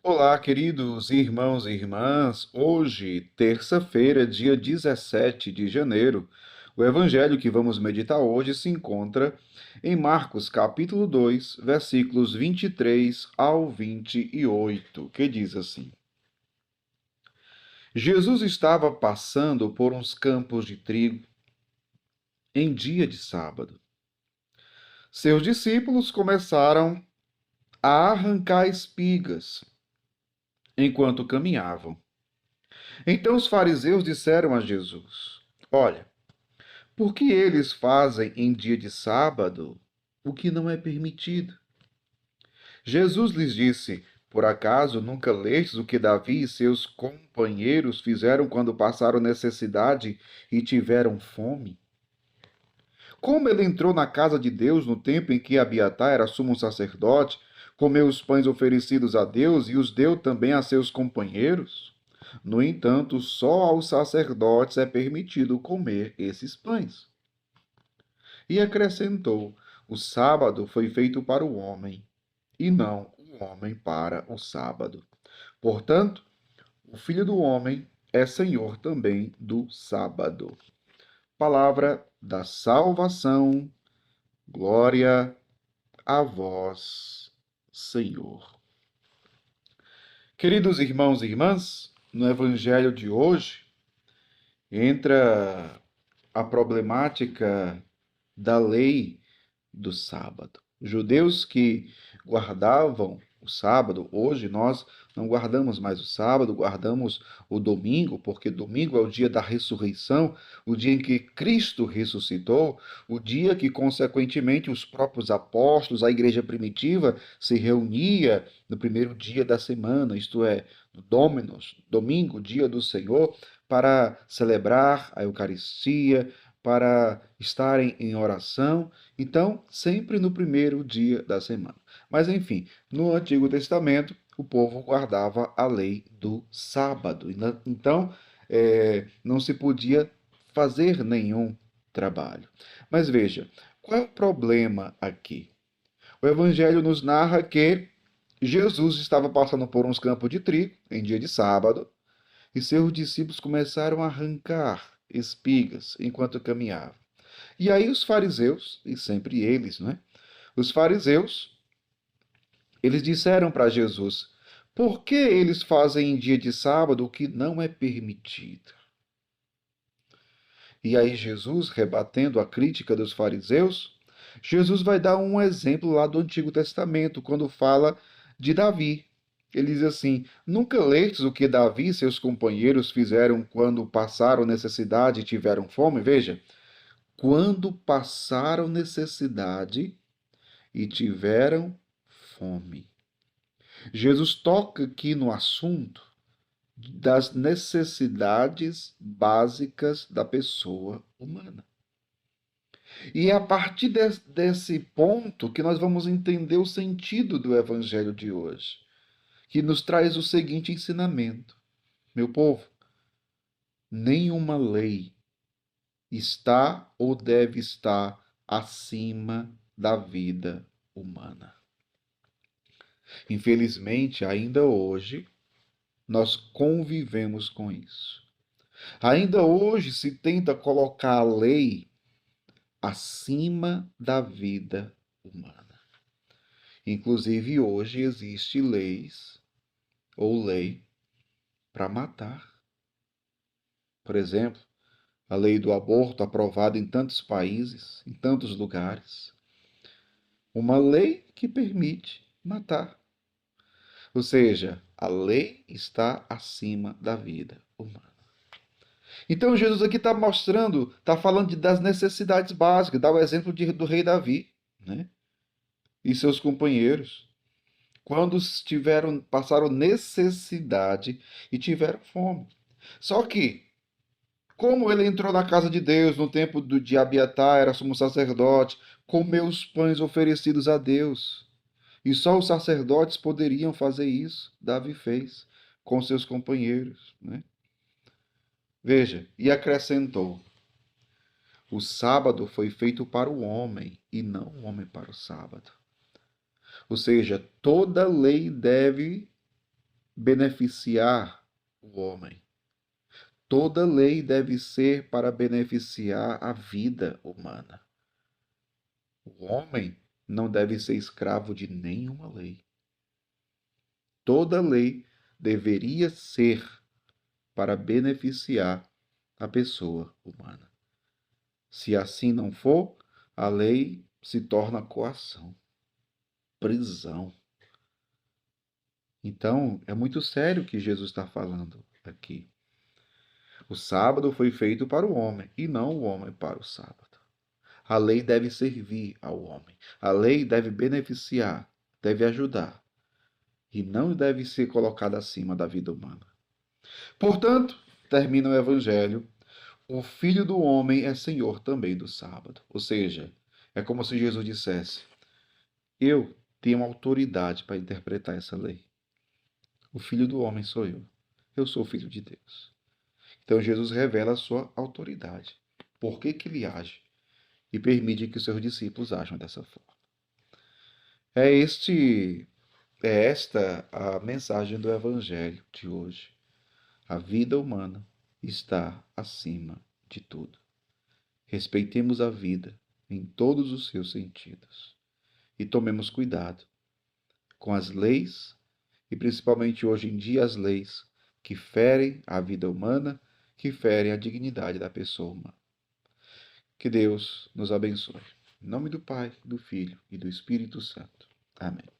Olá, queridos irmãos e irmãs. Hoje, terça-feira, dia 17 de janeiro, o evangelho que vamos meditar hoje se encontra em Marcos, capítulo 2, versículos 23 ao 28, que diz assim: Jesus estava passando por uns campos de trigo em dia de sábado. Seus discípulos começaram a arrancar espigas enquanto caminhavam. Então os fariseus disseram a Jesus: Olha, por que eles fazem em dia de sábado o que não é permitido? Jesus lhes disse: Por acaso nunca lestes o que Davi e seus companheiros fizeram quando passaram necessidade e tiveram fome? Como ele entrou na casa de Deus no tempo em que Abiatar era sumo sacerdote, comeu os pães oferecidos a Deus e os deu também a seus companheiros? No entanto, só aos sacerdotes é permitido comer esses pães. E acrescentou: O sábado foi feito para o homem, e não o homem para o sábado. Portanto, o Filho do Homem é Senhor também do sábado. Palavra da salvação. Glória a vós, Senhor. Queridos irmãos e irmãs, no Evangelho de hoje entra a problemática da lei do sábado. Judeus que guardavam o sábado, hoje nós não guardamos mais o sábado, guardamos o domingo, porque domingo é o dia da ressurreição, o dia em que Cristo ressuscitou, o dia que, consequentemente, os próprios apóstolos, a igreja primitiva, se reunia no primeiro dia da semana, isto é, no Dominus, domingo, dia do Senhor, para celebrar a Eucaristia, para estarem em oração. Então, sempre no primeiro dia da semana. Mas, enfim, no Antigo Testamento, o povo guardava a lei do sábado. Então, não se podia fazer nenhum trabalho. Mas veja, qual é o problema aqui? O Evangelho nos narra que Jesus estava passando por uns campos de trigo em dia de sábado e seus discípulos começaram a arrancar espigas enquanto caminhavam. E aí os fariseus, e sempre eles, né? Os fariseus, eles disseram para Jesus: Por que eles fazem em dia de sábado o que não é permitido? E aí Jesus, rebatendo a crítica dos fariseus, Jesus vai dar um exemplo lá do Antigo Testamento, quando fala de Davi. Ele diz assim: Nunca lestes o que Davi e seus companheiros fizeram quando passaram necessidade e tiveram fome? Veja, quando passaram necessidade e tiveram fome. Jesus toca aqui no assunto das necessidades básicas da pessoa humana. E é a partir desse ponto que nós vamos entender o sentido do evangelho de hoje, que nos traz o seguinte ensinamento: meu povo, nenhuma lei está ou deve estar acima da vida humana. Infelizmente, ainda hoje, nós convivemos com isso. Ainda hoje se tenta colocar a lei acima da vida humana. Inclusive, hoje existe leis ou lei para matar. Por exemplo, a lei do aborto aprovada em tantos países, em tantos lugares. Uma lei que permite matar. Ou seja, a lei está acima da vida humana. Então Jesus aqui está mostrando, está falando das necessidades básicas, dá o exemplo do rei Davi, né? E seus companheiros, quando passaram necessidade e tiveram fome. Só que, como ele entrou na casa de Deus no tempo de Abiatar, era sumo sacerdote, comeu os pães oferecidos a Deus. E só os sacerdotes poderiam fazer isso. Davi fez com seus companheiros, né? Veja, e acrescentou: O sábado foi feito para o homem e não o homem para o sábado. Ou seja, toda lei deve beneficiar o homem. Toda lei deve ser para beneficiar a vida humana. O homem não deve ser escravo de nenhuma lei. Toda lei deveria ser para beneficiar a pessoa humana. Se assim não for, a lei se torna coação, prisão. Então, é muito sério o que Jesus está falando aqui. O sábado foi feito para o homem e não o homem para o sábado. A lei deve servir ao homem. A lei deve beneficiar, deve ajudar e não deve ser colocada acima da vida humana. Portanto, termina o Evangelho, o Filho do Homem é Senhor também do sábado. Ou seja, é como se Jesus dissesse: eu tenho autoridade para interpretar essa lei. O Filho do Homem sou eu. Eu sou o Filho de Deus. Então Jesus revela a sua autoridade. Por que que ele age? E permite que os seus discípulos ajam dessa forma. É esta a mensagem do Evangelho de hoje. A vida humana está acima de tudo. Respeitemos a vida em todos os seus sentidos e tomemos cuidado com as leis e principalmente hoje em dia as leis que ferem a vida humana, que ferem a dignidade da pessoa humana. Que Deus nos abençoe. Em nome do Pai, do Filho e do Espírito Santo. Amém.